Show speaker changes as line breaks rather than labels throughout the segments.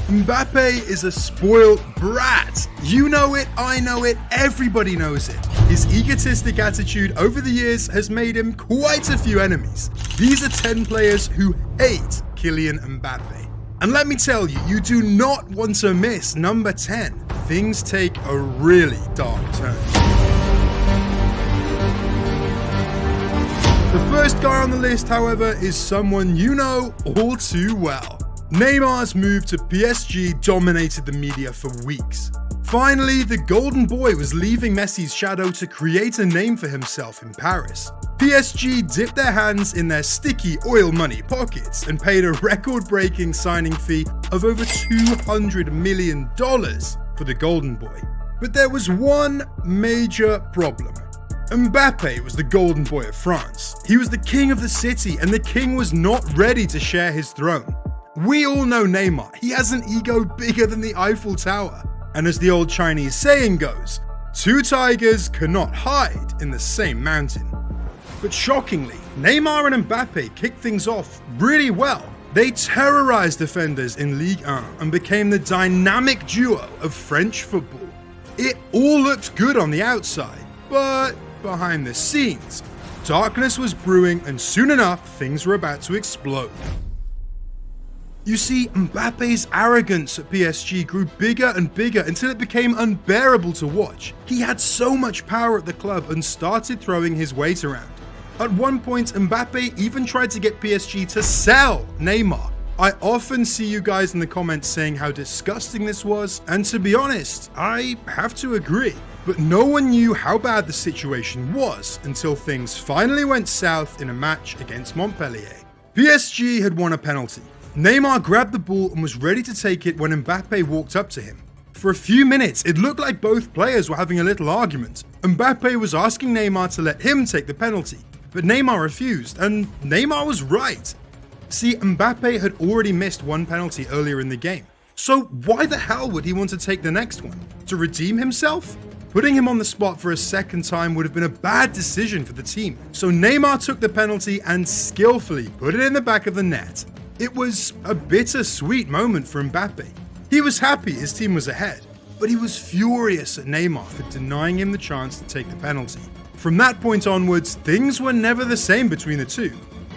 Mbappe is a spoiled brat. You know it, I know it, everybody knows it. His egotistic attitude over the years has made him quite a few enemies. These are 10 players who hate Kylian Mbappe. And let me tell you, you do not want to miss number 10. Things take a really dark turn. The first guy on the list, however, is someone you know all too well. Neymar's move to PSG dominated the media for weeks. Finally, the golden boy was leaving Messi's shadow to create a name for himself in Paris. PSG dipped their hands in their sticky oil money pockets and paid a record-breaking signing fee of over $200 million for the golden boy. But there was one major problem. Mbappe was the golden boy of France. He was the king of the city, and the king was not ready to share his throne. We all know Neymar. He has an ego bigger than the Eiffel Tower. And as the old Chinese saying goes, two tigers cannot hide in the same mountain. But shockingly, Neymar and Mbappe kicked things off really well. They terrorized defenders in Ligue 1 and became the dynamic duo of French football. It all looked good on the outside, but behind the scenes, darkness was brewing, and soon enough, things were about to explode. You see, Mbappe's arrogance at PSG grew bigger and bigger until it became unbearable to watch. He had so much power at the club and started throwing his weight around. At one point, Mbappe even tried to get PSG to sell Neymar. I often see you guys in the comments saying how disgusting this was, and to be honest, I have to agree. But no one knew how bad the situation was until things finally went south in a match against Montpellier. PSG had won a penalty. Neymar grabbed the ball and was ready to take it when Mbappe walked up to him. For a few minutes, it looked like both players were having a little argument. Mbappe was asking Neymar to let him take the penalty, but Neymar refused, and Neymar was right. See, Mbappe had already missed one penalty earlier in the game, so why the hell would he want to take the next one? To redeem himself? Putting him on the spot for a second time would have been a bad decision for the team, so Neymar took the penalty and skillfully put it in the back of the net. It was a bittersweet moment for Mbappe. He was happy his team was ahead, but he was furious at Neymar for denying him the chance to take the penalty. From that point onwards, things were never the same between the two,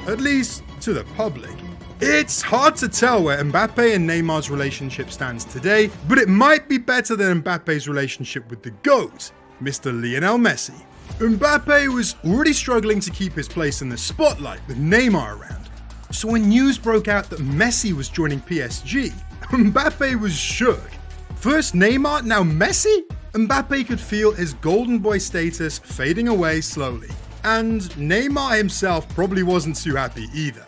at least to the public. It's hard to tell where Mbappe and Neymar's relationship stands today, but it might be better than Mbappe's relationship with the GOAT, Mr. Lionel Messi. Mbappe was already struggling to keep his place in the spotlight with Neymar around. So when news broke out that Messi was joining PSG, Mbappe was shook. First Neymar, now Messi? Mbappe could feel his golden boy status fading away slowly. And Neymar himself probably wasn't too happy either.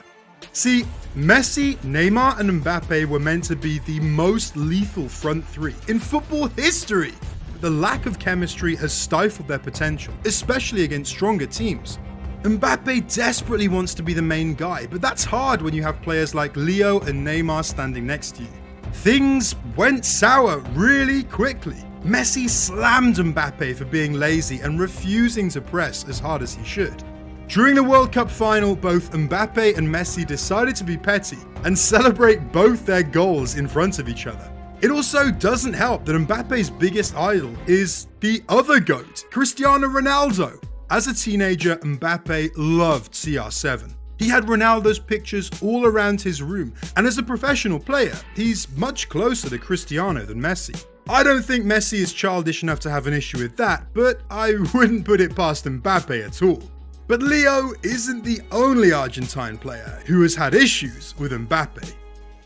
See, Messi, Neymar, and Mbappe were meant to be the most lethal front three in football history. But the lack of chemistry has stifled their potential, especially against stronger teams. Mbappe desperately wants to be the main guy, but that's hard when you have players like Leo and Neymar standing next to you. Things went sour really quickly. Messi slammed Mbappe for being lazy and refusing to press as hard as he should. During the World Cup final, both Mbappe and Messi decided to be petty and celebrate both their goals in front of each other. It also doesn't help that Mbappe's biggest idol is the other GOAT, Cristiano Ronaldo. As a teenager, Mbappe loved CR7. He had Ronaldo's pictures all around his room, and as a professional player, he's much closer to Cristiano than Messi. I don't think Messi is childish enough to have an issue with that, but I wouldn't put it past Mbappe at all. But Leo isn't the only Argentine player who has had issues with Mbappe.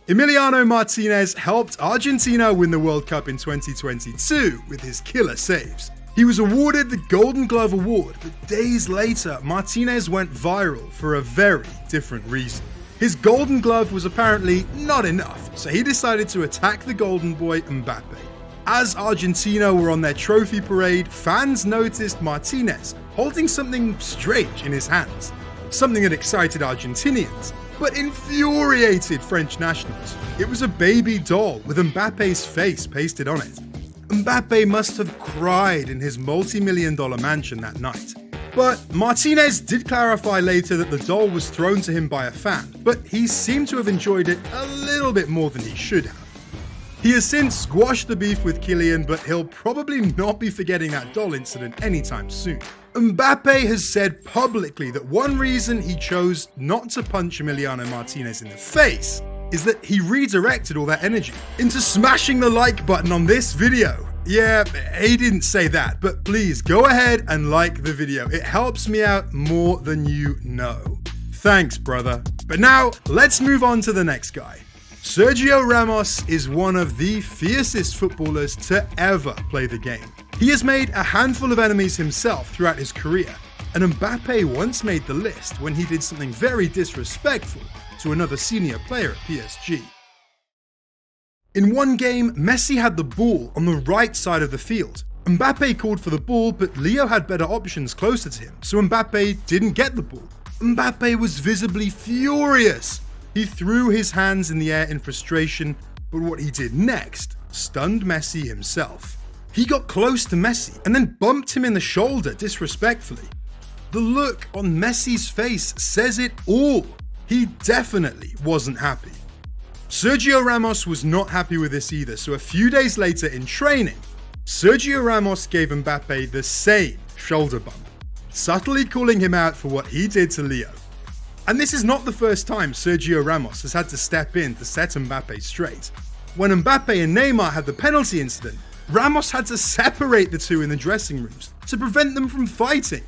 Emiliano Martinez helped Argentina win the World Cup in 2022 with his killer saves. He was awarded the Golden Glove Award, but days later, Martinez went viral for a very different reason. His Golden Glove was apparently not enough, so he decided to attack the Golden Boy Mbappe. As Argentina were on their trophy parade, fans noticed Martinez holding something strange in his hands. Something that excited Argentinians, but infuriated French nationals. It was a baby doll with Mbappe's face pasted on it. Mbappe must have cried in his multi-million-dollar mansion that night. But Martinez did clarify later that the doll was thrown to him by a fan, but he seemed to have enjoyed it a little bit more than he should have. He has since squashed the beef with Kylian, but he'll probably not be forgetting that doll incident anytime soon. Mbappe has said publicly that one reason he chose not to punch Emiliano Martinez in the face is that he redirected all that energy into smashing the like button on this video. Yeah, he didn't say that, but please go ahead and like the video. It helps me out more than you know. Thanks, brother. But now, let's move on to the next guy. Sergio Ramos is one of the fiercest footballers to ever play the game. He has made a handful of enemies himself throughout his career, and Mbappe once made the list when he did something very disrespectful to another senior player at PSG. In one game, Messi had the ball on the right side of the field. Mbappe called for the ball, but Leo had better options closer to him, so Mbappe didn't get the ball. Mbappe was visibly furious. He threw his hands in the air in frustration, but what he did next stunned Messi himself. He got close to Messi and then bumped him in the shoulder disrespectfully. The look on Messi's face says it all. He definitely wasn't happy. Sergio Ramos was not happy with this either, so a few days later in training, Sergio Ramos gave Mbappe the same shoulder bump, subtly calling him out for what he did to Leo. And this is not the first time Sergio Ramos has had to step in to set Mbappe straight. When Mbappe and Neymar had the penalty incident, Ramos had to separate the two in the dressing rooms to prevent them from fighting.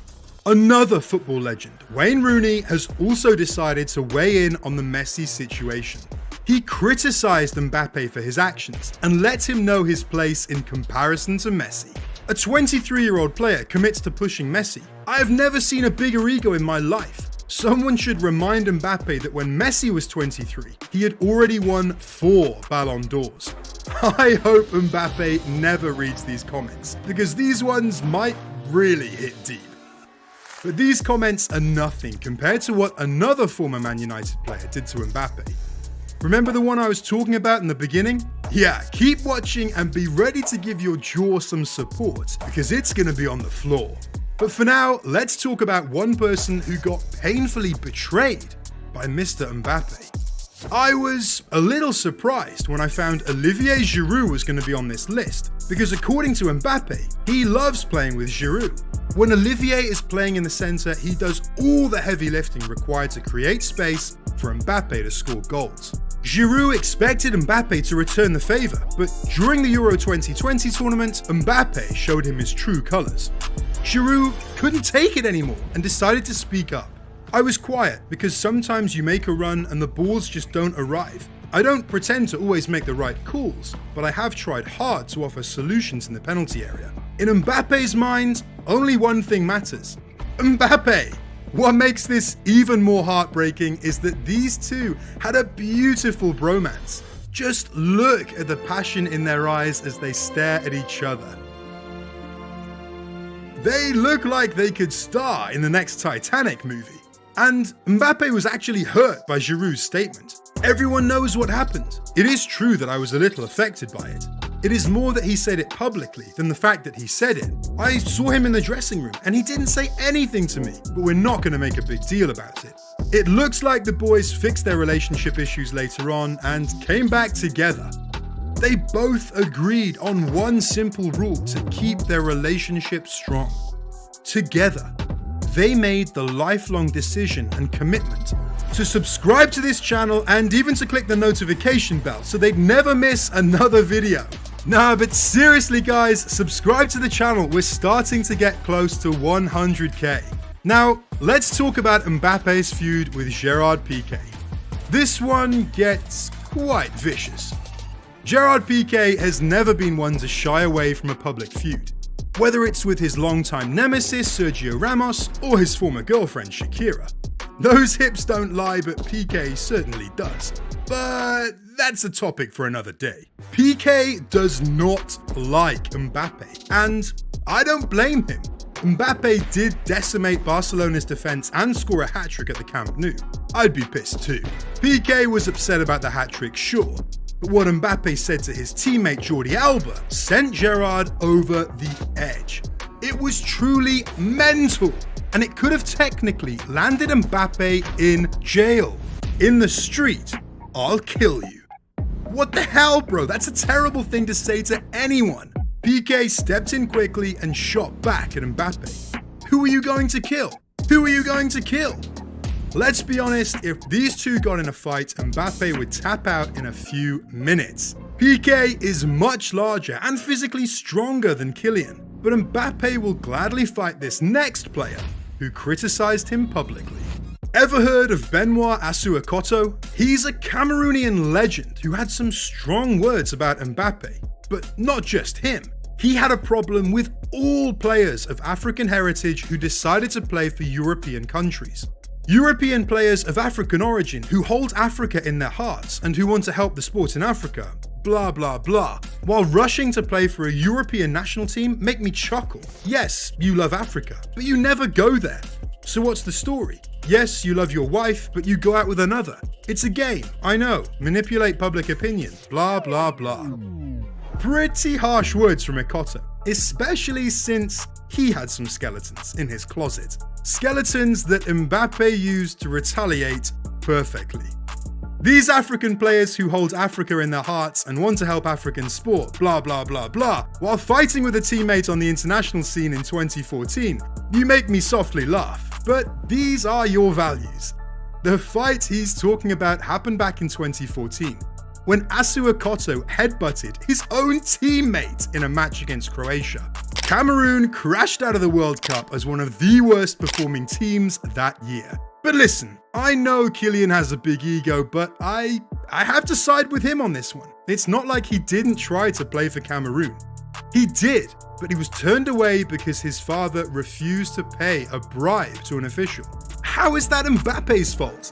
Another football legend, Wayne Rooney, has also decided to weigh in on the Messi situation. He criticized Mbappe for his actions and let him know his place in comparison to Messi. A 23-year-old player commits to pushing Messi. I have never seen a bigger ego in my life. Someone should remind Mbappe that when Messi was 23, he had already won 4 Ballon d'Ors. I hope Mbappe never reads these comments, because these ones might really hit deep. But these comments are nothing compared to what another former Man United player did to Mbappe. Remember the one I was talking about in the beginning? Yeah, keep watching and be ready to give your jaw some support, because it's going to be on the floor. But for now, let's talk about one person who got painfully betrayed by Mr. Mbappe. I was a little surprised when I found Olivier Giroud was going to be on this list, because according to Mbappe, he loves playing with Giroud. When Olivier is playing in the centre, he does all the heavy lifting required to create space for Mbappe to score goals. Giroud expected Mbappe to return the favour, but during the Euro 2020 tournament, Mbappe showed him his true colours. Giroud couldn't take it anymore and decided to speak up. I was quiet because sometimes you make a run and the balls just don't arrive. I don't pretend to always make the right calls, but I have tried hard to offer solutions in the penalty area. In Mbappe's mind, only one thing matters: Mbappe! What makes this even more heartbreaking is that these two had a beautiful bromance. Just look at the passion in their eyes as they stare at each other. They look like they could star in the next Titanic movie. And Mbappe was actually hurt by Giroud's statement. Everyone knows what happened. It is true that I was a little affected by it. It is more that he said it publicly than the fact that he said it. I saw him in the dressing room and he didn't say anything to me, but we're not going to make a big deal about it. It looks like the boys fixed their relationship issues later on and came back together. They both agreed on one simple rule to keep their relationship strong. Together, they made the lifelong decision and commitment to subscribe to this channel and even to click the notification bell so they'd never miss another video. Nah, but seriously guys, subscribe to the channel. We're starting to get close to 100k. Now, let's talk about Mbappe's feud with Gerard Piqué. This one gets quite vicious. Gerard Piqué has never been one to shy away from a public feud, whether it's with his longtime nemesis Sergio Ramos or his former girlfriend Shakira. Those hips don't lie, but Piqué certainly does. But that's a topic for another day. Piqué does not like Mbappe, and I don't blame him. Mbappe did decimate Barcelona's defense and score a hat-trick at the Camp Nou. I'd be pissed too. Piqué was upset about the hat-trick, sure, but what Mbappe said to his teammate Jordi Alba sent Gerard over the edge. It was truly mental, and it could have technically landed Mbappe in jail. In the street, I'll kill you. What the hell, bro? That's a terrible thing to say to anyone. Piqué stepped in quickly and shot back at Mbappe. Who are you going to kill? Who are you going to kill? Let's be honest, if these two got in a fight, Mbappe would tap out in a few minutes. Piqué is much larger and physically stronger than Kylian, but Mbappe will gladly fight this next player who criticized him publicly. Ever heard of Benoit Asuakoto? He's a Cameroonian legend who had some strong words about Mbappe, but not just him. He had a problem with all players of African heritage who decided to play for European countries. European players of African origin who hold Africa in their hearts and who want to help the sport in Africa, blah blah blah, while rushing to play for a European national team make me chuckle. Yes, you love Africa, but you never go there. So what's the story? Yes, you love your wife, but you go out with another. It's a game, I know, manipulate public opinion, blah blah blah. Pretty harsh words from Ikoto, especially since he had some skeletons in his closet. Skeletons that Mbappe used to retaliate perfectly. These African players who hold Africa in their hearts and want to help African sport, blah blah blah blah, while fighting with a teammate on the international scene in 2014, you make me softly laugh. But these are your values. The fight he's talking about happened back in 2014, when Asuakoto headbutted his own teammate in a match against Croatia. Cameroon crashed out of the World Cup as one of the worst performing teams that year. But listen, I know Kylian has a big ego, but I have to side with him on this one. It's not like he didn't try to play for Cameroon. He did, but he was turned away because his father refused to pay a bribe to an official. How is that Mbappe's fault?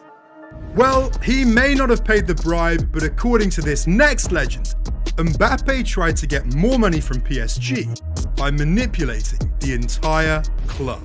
Well, he may not have paid the bribe, but according to this next legend, Mbappe tried to get more money from PSG by manipulating the entire club.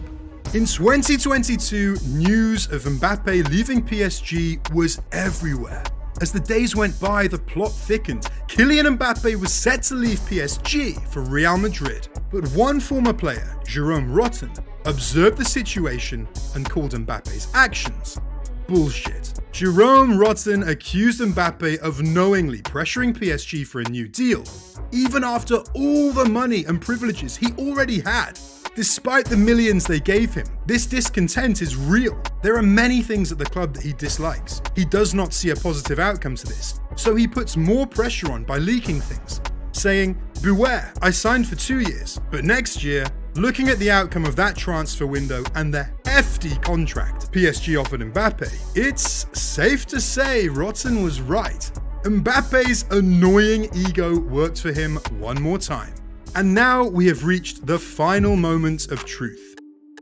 In 2022, news of Mbappe leaving PSG was everywhere. As the days went by, the plot thickened. Kylian Mbappe was set to leave PSG for Real Madrid, but one former player, Jérôme Rotten, observed the situation and called Mbappe's actions bullshit. Jérôme Rotten accused Mbappe of knowingly pressuring PSG for a new deal, even after all the money and privileges he already had. Despite the millions they gave him, this discontent is real. There are many things at the club that he dislikes. He does not see a positive outcome to this, so he puts more pressure on by leaking things, saying, "Beware, I signed for 2 years, but next year," looking at the outcome of that transfer window and the hefty contract PSG offered Mbappe, it's safe to say Rotten was right. Mbappe's annoying ego worked for him one more time. And now we have reached the final moments of truth.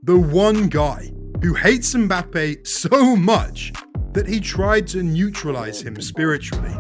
The one guy who hates Mbappe so much that he tried to neutralize him spiritually.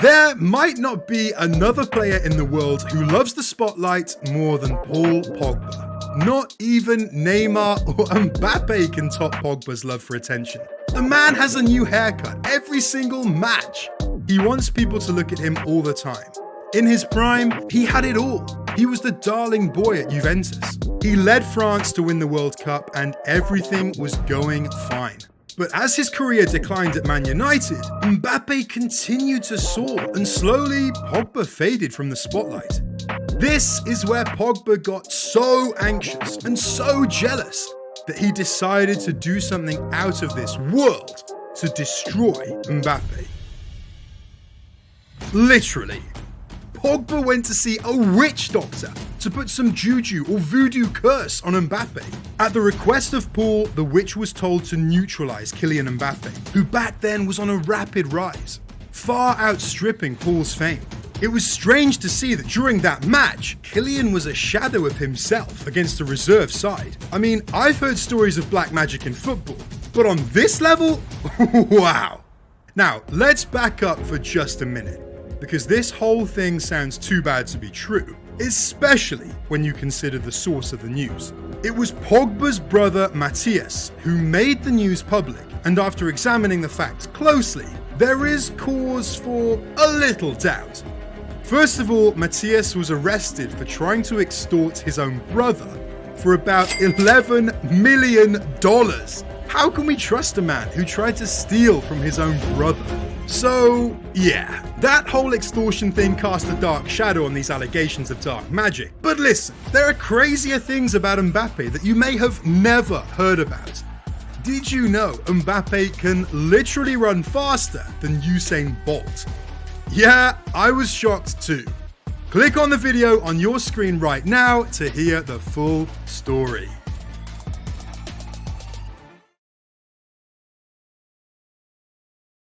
There might not be another player in the world who loves the spotlight more than Paul Pogba. Not even Neymar or Mbappe can top Pogba's love for attention. The man has a new haircut every single match. He wants people to look at him all the time. In his prime, he had it all. He was the darling boy at Juventus. He led France to win the World Cup and everything was going fine. But as his career declined at Man United, Mbappe continued to soar and slowly Pogba faded from the spotlight. This is where Pogba got so anxious and so jealous that he decided to do something out of this world to destroy Mbappe. Literally. Pogba went to see a witch doctor to put some juju or voodoo curse on Mbappe. At the request of Paul, the witch was told to neutralize Kylian Mbappe, who back then was on a rapid rise, far outstripping Paul's fame. It was strange to see that during that match, Kylian was a shadow of himself against a reserve side. I mean, I've heard stories of black magic in football, but on this level, wow. Now, let's back up for just a minute, because this whole thing sounds too bad to be true, especially when you consider the source of the news. It was Pogba's brother Matthias who made the news public, and after examining the facts closely, there is cause for a little doubt. First of all, Matthias was arrested for trying to extort his own brother for about $11 million. How can we trust a man who tried to steal from his own brother? So, yeah, that whole extortion thing cast a dark shadow on these allegations of dark magic. But listen, there are crazier things about Mbappe that you may have never heard about. Did you know Mbappe can literally run faster than Usain Bolt? Yeah, I was shocked too. Click on the video on your screen right now to hear the full story.